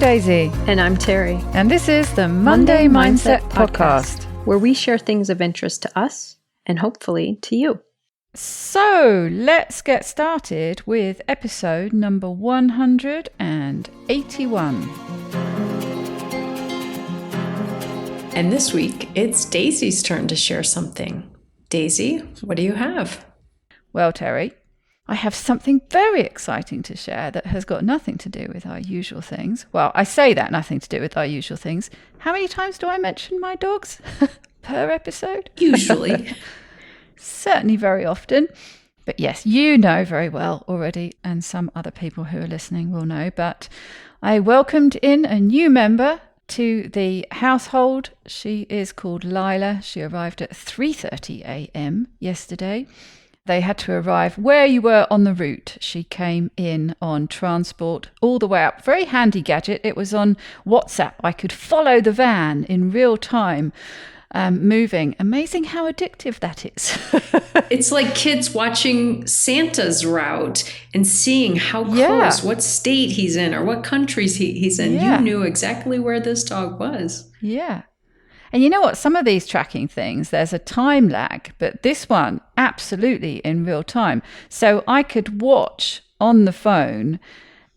Daisy. And I'm Terry. And this is the Monday Mindset Podcast, where we share things of interest to us and hopefully to you. So let's get started with episode number 181. And this week, it's Daisy's turn to share something. Daisy, what do you have? Well, Terry, I have something very exciting to share that has got nothing to do with our usual things. Well, I say that nothing to do with our usual things. How many times do I mention my dogs per episode? Usually. Certainly very often. But yes, you know very well already, and some other people who are listening will know. But I welcomed in a new member to the household. She is called Lila. She arrived at 3:30 a.m. yesterday. They had to arrive where you were on the route. She came in on transport all the way up. Very handy gadget. It was on WhatsApp. I could follow the van in real time, moving. Amazing how addictive that is. It's like kids watching Santa's route and seeing how close, what state he's in or what countries he's in. Yeah. You knew exactly where this dog was. Yeah. And you know what? Some of these tracking things, there's a time lag, but this one, absolutely in real time. So I could watch on the phone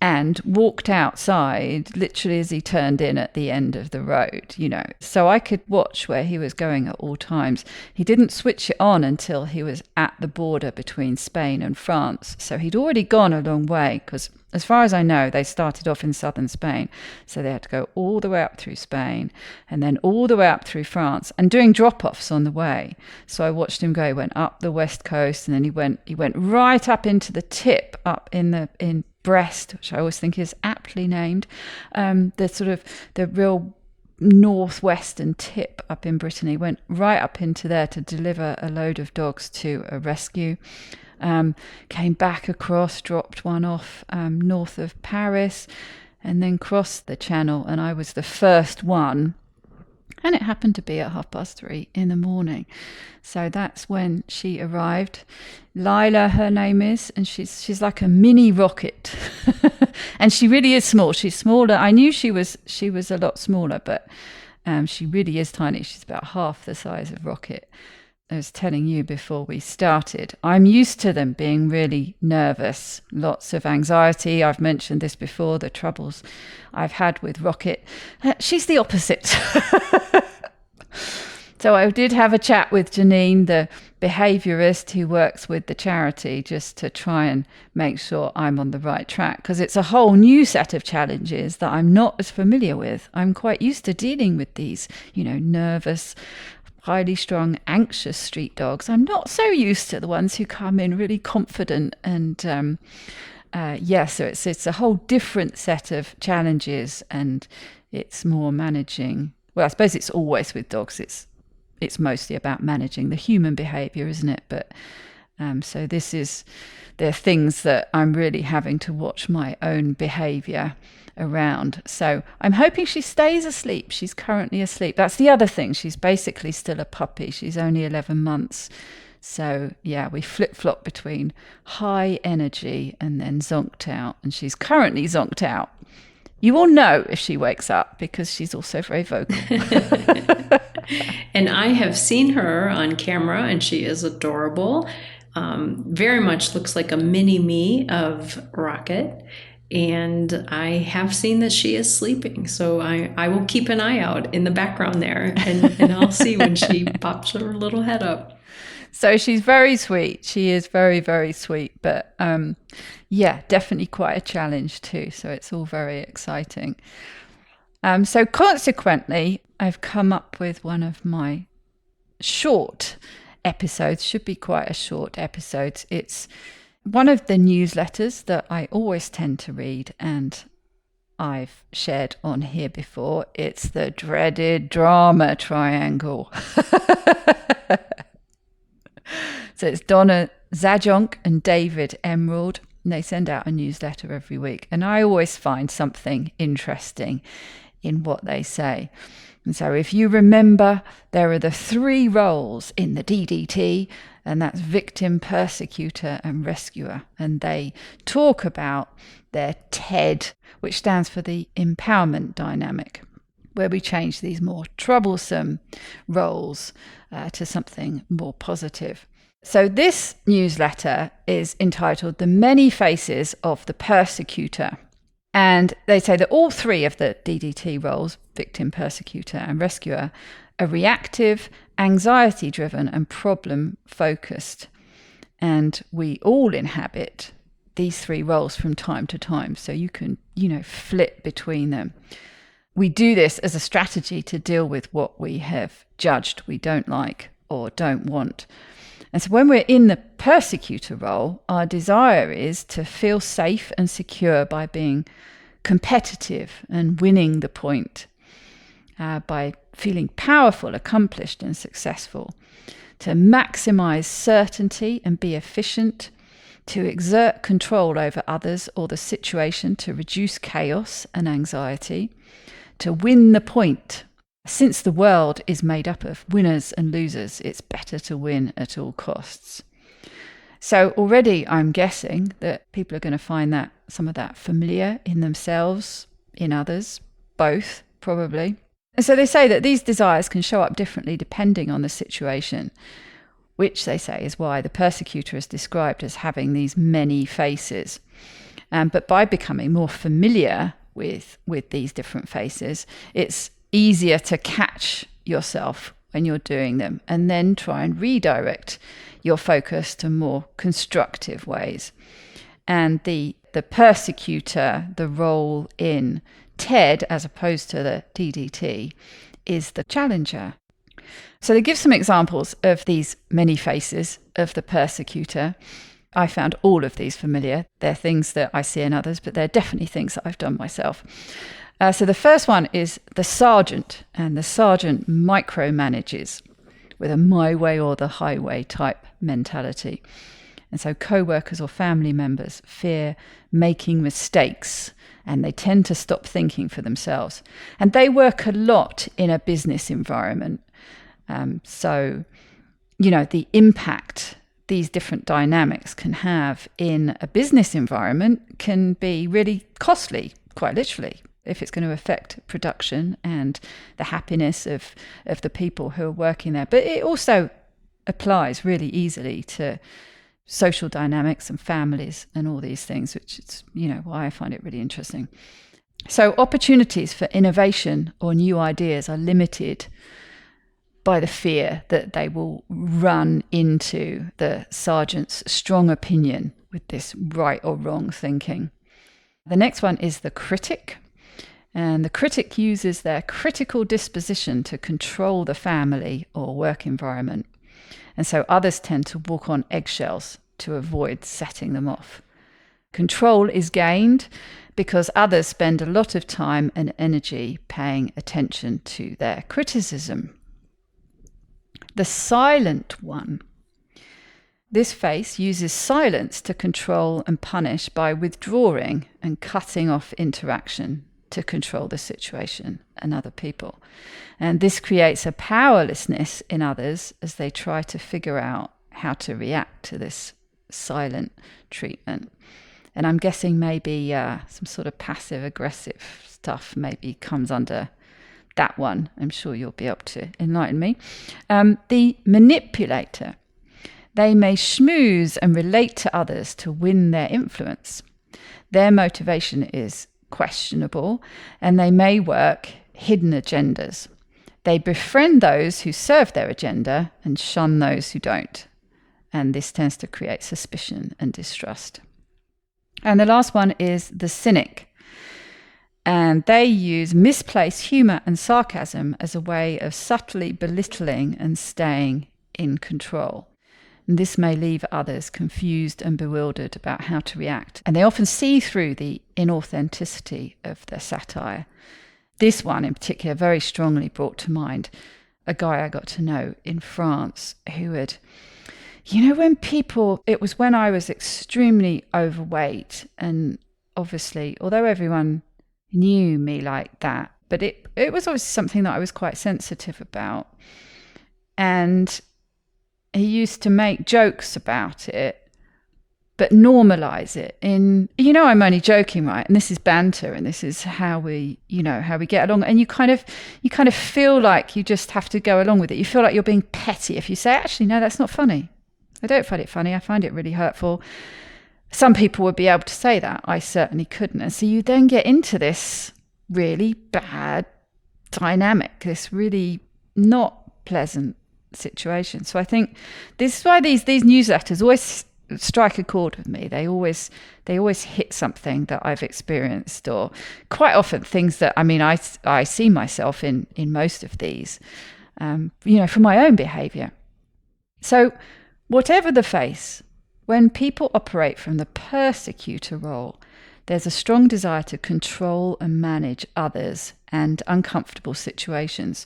and walked outside literally as he turned in at the end of the road, you know. So I could watch where he was going at all times. He didn't switch it on until he was at the border between Spain and France. So he'd already gone a long way because, as far as I know, they started off in southern Spain. So they had to go all the way up through Spain and then all the way up through France and doing drop-offs on the way. So I watched him go. He went up the west coast and then he went right up into the tip up in Brest, which I always think is aptly named, the real northwestern tip up in Brittany. Went right up into there to deliver a load of dogs to a rescue. Came back across, dropped one off north of Paris, and then crossed the channel. And I was the first one. And it happened to be at 3:30 in the morning. So that's when she arrived. Lila, her name is, and she's like a mini rocket. And she really is small. She's smaller. I knew she was a lot smaller, but she really is tiny. She's about half the size of Rocket. I was telling you before we started, I'm used to them being really nervous, lots of anxiety. I've mentioned this before, the troubles I've had with Rocket. She's the opposite. So I did have a chat with Janine, the behaviourist who works with the charity, just to try and make sure I'm on the right track, because it's a whole new set of challenges that I'm not as familiar with. I'm quite used to dealing with these, nervous, highly strung, anxious street dogs. I'm not so used to the ones who come in really confident and so it's a whole different set of challenges, and it's more managing. Well, I suppose it's always with dogs. It's mostly about managing the human behaviour, isn't it? But so there are things that I'm really having to watch my own behaviour around. So I'm hoping she stays asleep. She's currently asleep. That's the other thing. She's basically still a puppy. She's only 11 months. So yeah, we flip-flop between high energy and then zonked out. And she's currently zonked out. You will know if she wakes up because she's also very vocal. And I have seen her on camera and she is adorable. Very much looks like a mini me of Rocket. And I have seen that she is sleeping. So I will keep an eye out in the background there and I'll see when she pops her little head up. So she's very sweet. She is very, very sweet. But definitely quite a challenge too. So it's all very exciting. So consequently, I've come up with one of my short episodes. Should be quite a short episode. It's one of the newsletters that I always tend to read, and I've shared on here before. It's the dreaded drama triangle. So it's Donna Zajonc and David Emerald. And they send out a newsletter every week. And I always find something interesting in what they say. And so if you remember, there are the three roles in the DDT. and that's victim, persecutor, and rescuer. And they talk about their TED, which stands for the empowerment dynamic, where we change these more troublesome roles to something more positive. So this newsletter is entitled The Many Faces of the Persecutor. And they say that all three of the DDT roles, victim, persecutor, and rescuer, are reactive, anxiety-driven, and problem-focused. And we all inhabit these three roles from time to time. So you can, flip between them. We do this as a strategy to deal with what we have judged we don't like or don't want. And so when we're in the persecutor role, our desire is to feel safe and secure by being competitive and winning the point, by feeling powerful, accomplished, and successful, to maximize certainty and be efficient, to exert control over others or the situation to reduce chaos and anxiety, to win the point. Since the world is made up of winners and losers, it's better to win at all costs. So already I'm guessing that people are going to find that some of that familiar in themselves, in others, both probably. And so they say that these desires can show up differently depending on the situation, which they say is why the persecutor is described as having these many faces. But by becoming more familiar with these different faces, it's easier to catch yourself when you're doing them and then try and redirect your focus to more constructive ways. And the persecutor, the role in TED as opposed to the DDT, is the challenger. So they give some examples of these many faces of the persecutor. I found all of these familiar. They're things that I see in others, but they're definitely things that I've done myself. So the first one is the sergeant, and the sergeant micromanages with a my way or the highway type mentality. And so co-workers or family members fear making mistakes, and they tend to stop thinking for themselves. And they work a lot in a business environment. So, the impact these different dynamics can have in a business environment can be really costly, quite literally, if it's going to affect production and the happiness of the people who are working there. But it also applies really easily to social dynamics and families and all these things, which is, why I find it really interesting. So opportunities for innovation or new ideas are limited by the fear that they will run into the sergeant's strong opinion with this right or wrong thinking. The next one is the critic. And the critic uses their critical disposition to control the family or work environment. And so others tend to walk on eggshells to avoid setting them off. Control is gained because others spend a lot of time and energy paying attention to their criticism. The silent one. This face uses silence to control and punish by withdrawing and cutting off interaction to control the situation and other people. And this creates a powerlessness in others as they try to figure out how to react to this silent treatment. And I'm guessing maybe some sort of passive aggressive stuff maybe comes under that one. I'm sure you'll be able to enlighten me. The manipulator. They may schmooze and relate to others to win their influence. Their motivation is questionable, and they may work hidden agendas. They befriend those who serve their agenda and shun those who don't. And this tends to create suspicion and distrust. And the last one is the cynic. And they use misplaced humour and sarcasm as a way of subtly belittling and staying in control. And this may leave others confused and bewildered about how to react. And they often see through the inauthenticity of their satire. This one in particular very strongly brought to mind a guy I got to know in France who had, it was when I was extremely overweight, and obviously, although everyone knew me like that, but it was always something that I was quite sensitive about. And he used to make jokes about it, but normalize it in, I'm only joking, right? And this is banter, and this is how we get along. And you kind of feel like you just have to go along with it. You feel like you're being petty if you say, actually, no, that's not funny. I don't find it funny. I find it really hurtful. Some people would be able to say that. I certainly couldn't. And so you then get into this really bad dynamic, this really not pleasant situation. So I think this is why these newsletters always strike a chord with me. They always hit something that I've experienced, or quite often things that, I see myself in most of these, from my own behavior. So whatever the face, when people operate from the persecutor role, there's a strong desire to control and manage others and uncomfortable situations.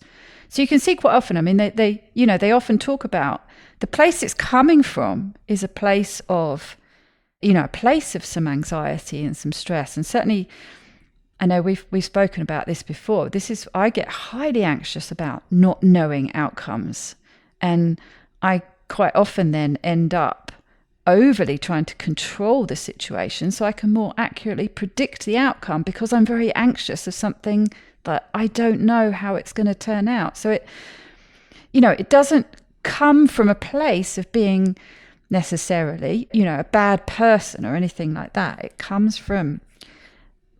So you can see quite often, they often talk about the place it's coming from is a place of, some anxiety and some stress. And certainly, I know we've spoken about this before. I get highly anxious about not knowing outcomes. And I quite often then end up overly trying to control the situation so I can more accurately predict the outcome, because I'm very anxious of something that I don't know how it's going to turn out. So it doesn't come from a place of being necessarily, a bad person or anything like that. It comes from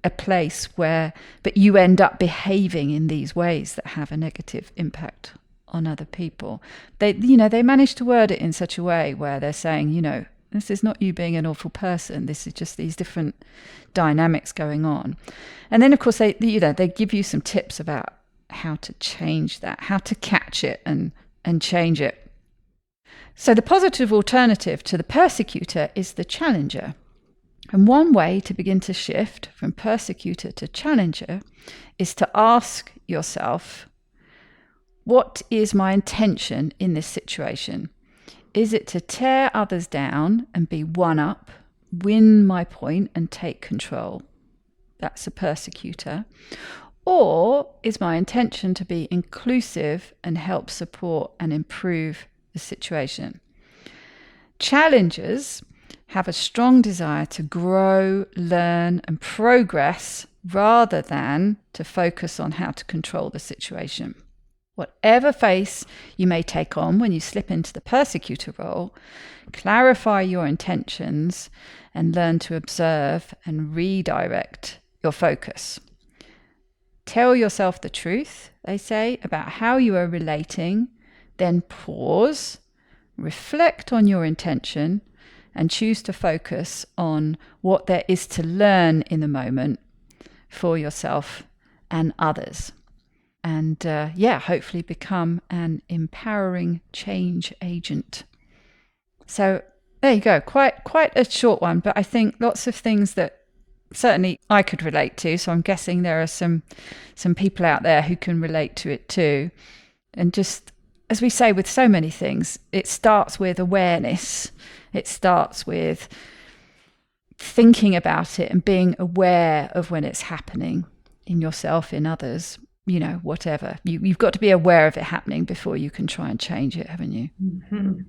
a place but you end up behaving in these ways that have a negative impact on other people. They manage to word it in such a way where they're saying, this is not you being an awful person. This is just these different dynamics going on. And then, of course, they give you some tips about how to change that, how to catch it and change it. So the positive alternative to the persecutor is the challenger. And one way to begin to shift from persecutor to challenger is to ask yourself, what is my intention in this situation? Is it to tear others down and be one up, win my point and take control? That's a persecutor. Or is my intention to be inclusive and help support and improve the situation? Challengers have a strong desire to grow, learn, and progress rather than to focus on how to control the situation. Whatever face you may take on when you slip into the persecutor role, clarify your intentions and learn to observe and redirect your focus. Tell yourself the truth, they say, about how you are relating, then pause, reflect on your intention, and choose to focus on what there is to learn in the moment for yourself and others. And hopefully become an empowering change agent. So there you go. Quite a short one, but I think lots of things that certainly I could relate to. So I'm guessing there are some people out there who can relate to it too. And just as we say with so many things, it starts with awareness. It starts with thinking about it and being aware of when it's happening in yourself, in others. Whatever. You've got to be aware of it happening before you can try and change it, haven't you? Mm-hmm.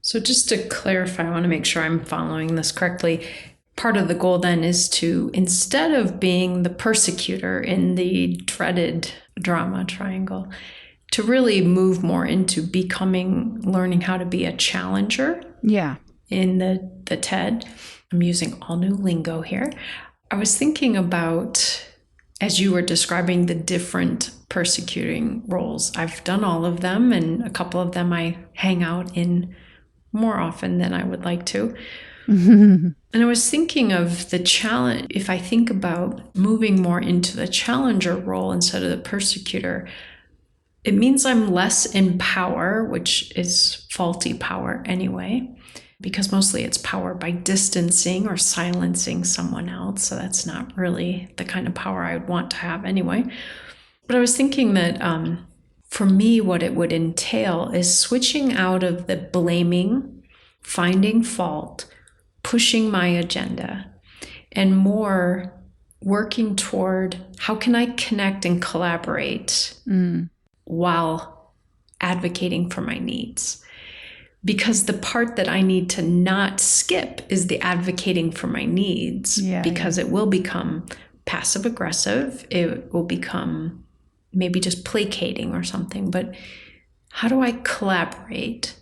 So just to clarify, I want to make sure I'm following this correctly. Part of the goal then is to, instead of being the persecutor in the dreaded drama triangle, to really move more into learning how to be a challenger. Yeah. In the TED. I'm using all new lingo here. I was thinking about, as you were describing the different persecuting roles, I've done all of them, and a couple of them I hang out in more often than I would like to. And I was thinking of the challenge. If I think about moving more into the challenger role instead of the persecutor, it means I'm less in power, which is faulty power anyway, because mostly it's power by distancing or silencing someone else. So that's not really the kind of power I would want to have anyway. But I was thinking that for me, what it would entail is switching out of the blaming, finding fault, pushing my agenda, and more working toward how can I connect and collaborate while advocating for my needs. because the part that I need to not skip is the advocating for my needs, because it will become passive aggressive. It will become maybe just placating or something. But how do I collaborate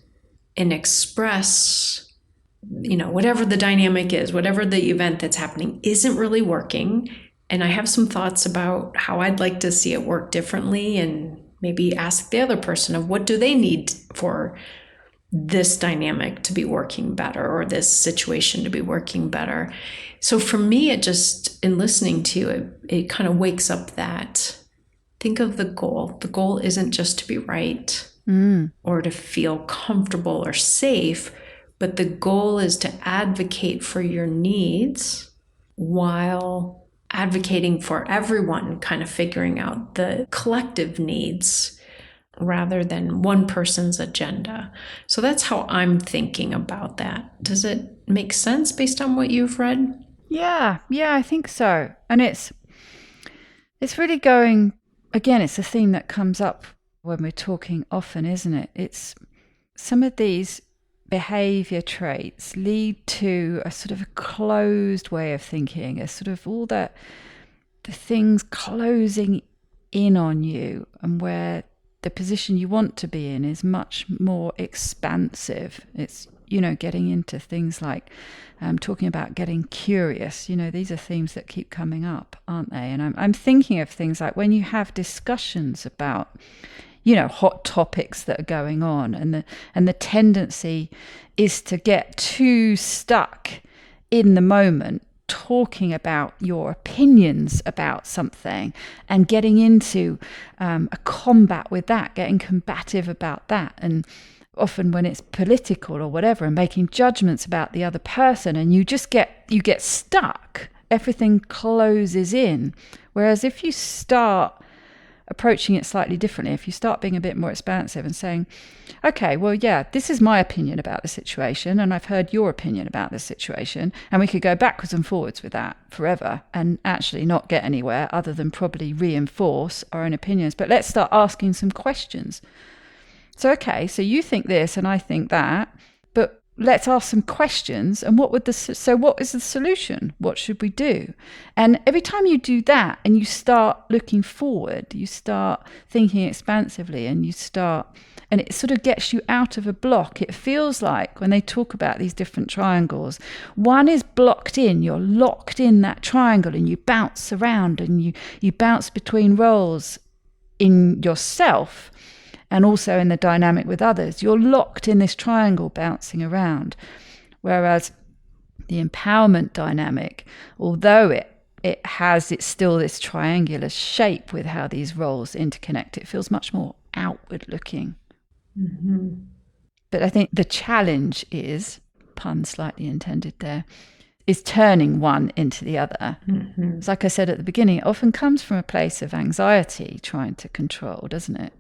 and express, whatever the dynamic is, whatever the event that's happening isn't really working. And I have some thoughts about how I'd like to see it work differently, and maybe ask the other person of what do they need for this dynamic to be working better, or this situation to be working better. So for me, it just, in listening to you, it kind of wakes up that, think of the goal. The goal isn't just to be right or to feel comfortable or safe, but the goal is to advocate for your needs while advocating for everyone, kind of figuring out the collective needs rather than one person's agenda. So that's how I'm thinking about that. Does it make sense based on what you've read? Yeah, I think so. And it's really going, again, it's a theme that comes up when we're talking often, isn't it? It's some of these behavior traits lead to a sort of a closed way of thinking, a sort of all the things closing in on you, and where the position you want to be in is much more expansive. It's, getting into things like talking about getting curious. These are themes that keep coming up, aren't they? And I'm thinking of things like when you have discussions about, hot topics that are going on, and the tendency is to get too stuck in the moment, talking about your opinions about something and getting into a combat with that, getting combative about that, and often when it's political or whatever, and making judgments about the other person, and you get stuck, everything closes in. Whereas if you start approaching it slightly differently, if you start being a bit more expansive and saying, okay, well, yeah, this is my opinion about the situation, and I've heard your opinion about this situation, and we could go backwards and forwards with that forever and actually not get anywhere other than probably reinforce our own opinions. But let's start asking some questions. So, okay, so you think this and I think that, but let's ask some questions. And what is the solution? What should we do? And every time you do that and you start looking forward, you start thinking expansively, and and it sort of gets you out of a block. It feels like when they talk about these different triangles, one is blocked in, you're locked in that triangle, and you bounce around, and you bounce between roles in yourself and also in the dynamic with others. You're locked in this triangle bouncing around. Whereas the empowerment dynamic, although it's still this triangular shape with how these roles interconnect, it feels much more outward looking. Mm-hmm. But I think the challenge is, pun slightly intended there, is turning one into the other. Mm-hmm. It's like I said at the beginning, it often comes from a place of anxiety, trying to control, doesn't it?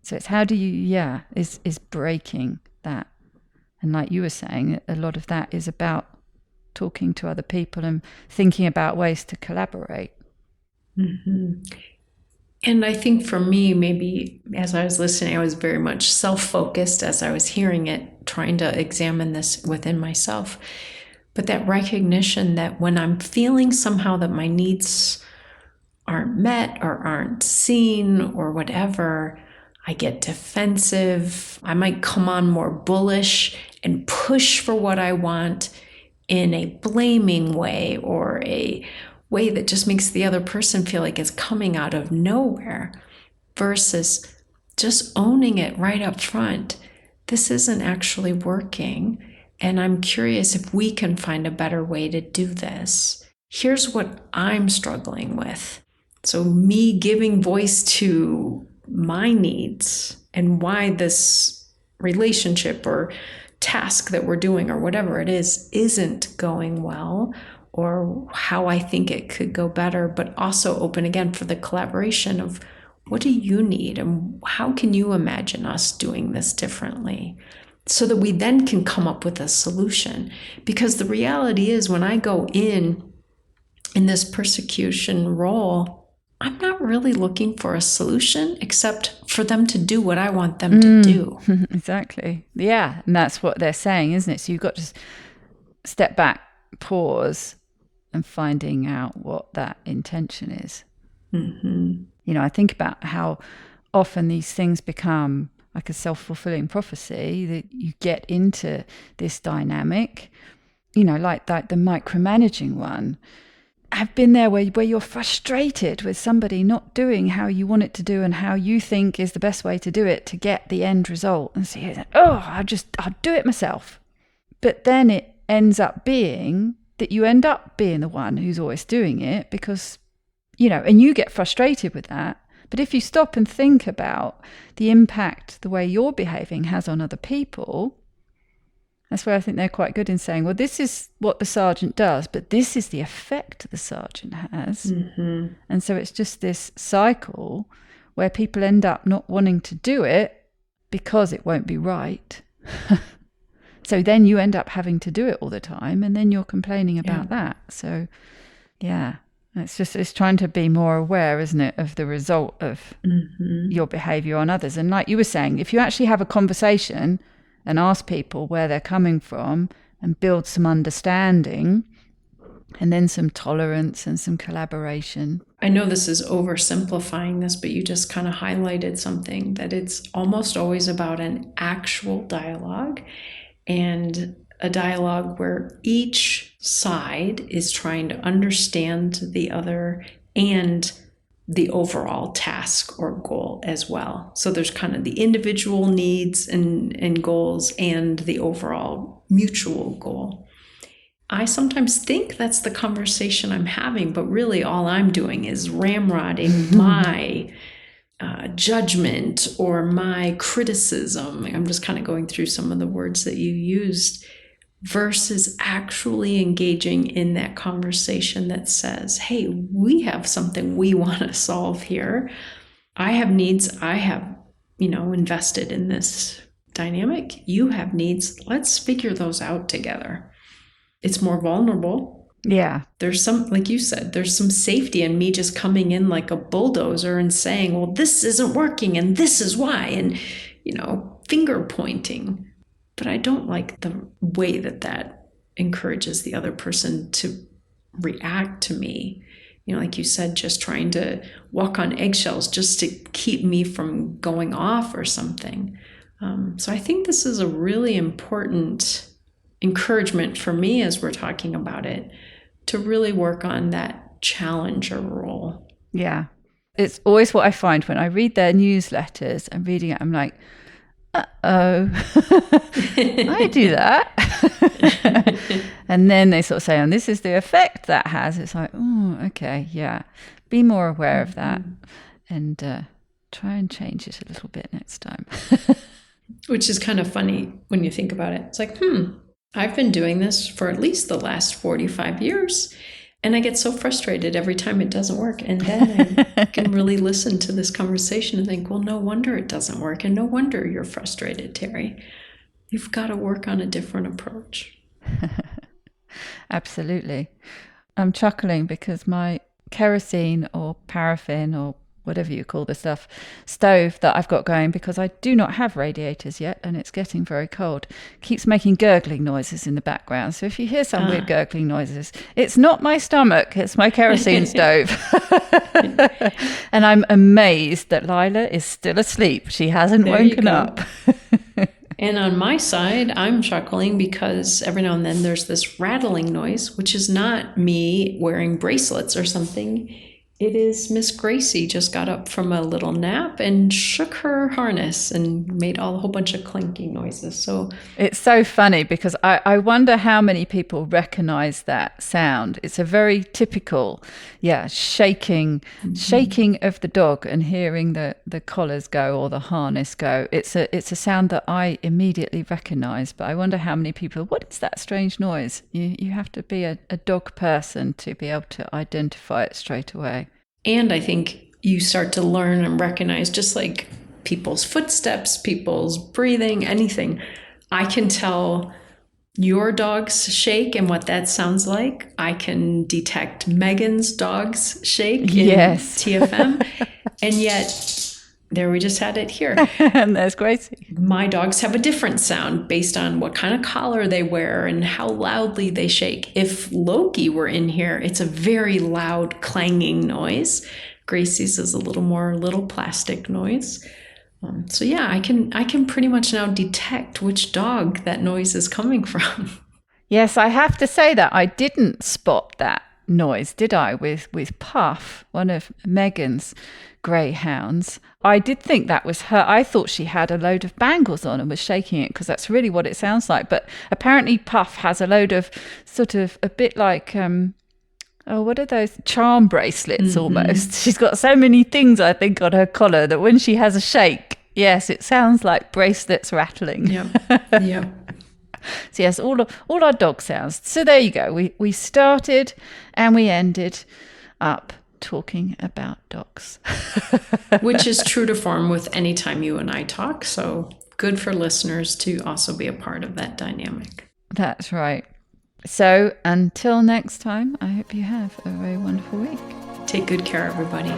So it's how do you, is breaking that. And like you were saying, a lot of that is about talking to other people and thinking about ways to collaborate. Mm-hmm. And I think for me, maybe as I was listening, I was very much self-focused as I was hearing it, trying to examine this within myself. But that recognition that when I'm feeling somehow that my needs aren't met or aren't seen or whatever, I get defensive. I might come on more bullish and push for what I want in a blaming way, or a way that just makes the other person feel like it's coming out of nowhere, versus just owning it right up front. This isn't actually working, and I'm curious if we can find a better way to do this. Here's what I'm struggling with. So me giving voice to my needs and why this relationship or task that we're doing or whatever it is isn't going well, or how I think it could go better, but also open again for the collaboration of what do you need and how can you imagine us doing this differently, so that we then can come up with a solution. Because the reality is, when I go in this persecution role, I'm not really looking for a solution except for them to do what I want them to do. Exactly. Yeah. And that's what they're saying, isn't it? So you've got to step back, pause, and finding out what that intention is. Mm-hmm. You know, I think about how often these things become like a self-fulfilling prophecy, that you get into this dynamic, you know, like the micromanaging one. I've been there where you're frustrated with somebody not doing how you want it to do and how you think is the best way to do it to get the end result. And so you're like, oh, I'll do it myself. But then it ends up being that you end up being the one who's always doing it because, you know, and you get frustrated with that. But if you stop and think about the impact the way you're behaving has on other people, that's where I think they're quite good in saying, well, this is what the sergeant does, but this is the effect the sergeant has. Mm-hmm. And so it's just this cycle where people end up not wanting to do it because it won't be right. So then you end up having to do it all the time, and then you're complaining about that. So, yeah, it's trying to be more aware, isn't it, of the result of your behavior on others. And like you were saying, if you actually have a conversation and ask people where they're coming from and build some understanding and then some tolerance and some collaboration. I know this is oversimplifying this, but you just kind of highlighted something, that it's almost always about an actual dialogue, and a dialogue where each side is trying to understand the other and the overall task or goal as well. So there's kind of the individual needs and goals and the overall mutual goal. I sometimes think that's the conversation I'm having, but really all I'm doing is ramrodding my judgment or my criticism. I'm just kind of going through some of the words that you used, versus actually engaging in that conversation that says, hey, we have something we want to solve here. I have needs. I have, invested in this dynamic. You have needs. Let's figure those out together. It's more vulnerable. Yeah. There's some, like you said, there's some safety in me just coming in like a bulldozer and saying, well, this isn't working and this is why, and, finger pointing. But I don't like the way that encourages the other person to react to me. Like you said, just trying to walk on eggshells just to keep me from going off or something. So I think this is a really important encouragement for me as we're talking about it, to really work on that challenger role. Yeah. It's always what I find when I read their newsletters and reading it, I'm like, uh-oh, I do that. And then they sort of say, and this is the effect that has. It's like, oh, okay, yeah. Be more aware of that and try and change it a little bit next time. Which is kind of funny when you think about it. It's like, I've been doing this for at least the last 45 years. And I get so frustrated every time it doesn't work. And then I can really listen to this conversation and think, well, no wonder it doesn't work. And no wonder you're frustrated, Terry. You've got to work on a different approach. Absolutely. I'm chuckling because my kerosene or paraffin or whatever you call the stuff, stove that I've got going, because I do not have radiators yet and it's getting very cold, keeps making gurgling noises in the background. So if you hear some weird gurgling noises, it's not my stomach, it's my kerosene stove. And I'm amazed that Lila is still asleep. She hasn't woken up. And on my side, I'm chuckling because every now and then there's this rattling noise, which is not me wearing bracelets or something. It is Miss Gracie just got up from a little nap and shook her harness and made a whole bunch of clinking noises. So it's so funny because I wonder how many people recognize that sound. It's a very typical, shaking of the dog and hearing the collars go or the harness go. It's a sound that I immediately recognize, but I wonder how many people, what is that strange noise? You have to be a dog person to be able to identify it straight away. And I think you start to learn and recognize, just like people's footsteps, people's breathing, anything. I can tell your dog's shake and what that sounds like. I can detect Megan's dog's shake in Yes. TFM. And yet, there we just had it here. And there's Gracie. My dogs have a different sound based on what kind of collar they wear and how loudly they shake. If Loki were in here, it's a very loud clanging noise. Gracie's is a little plastic noise. So yeah, I can pretty much now detect which dog that noise is coming from. Yes, I have to say that I didn't spot that noise, did I, with Puff, one of Megan's greyhounds. I did think that was her. I thought she had a load of bangles on and was shaking it, because that's really what it sounds like. But apparently Puff has a load of sort of a bit like what are those charm bracelets almost? She's got so many things, I think, on her collar that when she has a shake, yes, it sounds like bracelets rattling. Yep. So yes, all our dog sounds. So there you go. We started and we ended up talking about dogs. Which is true to form with any time you and I talk. So good for listeners to also be a part of that dynamic. That's right. So until next time, I hope you have a very wonderful week. Take good care, everybody.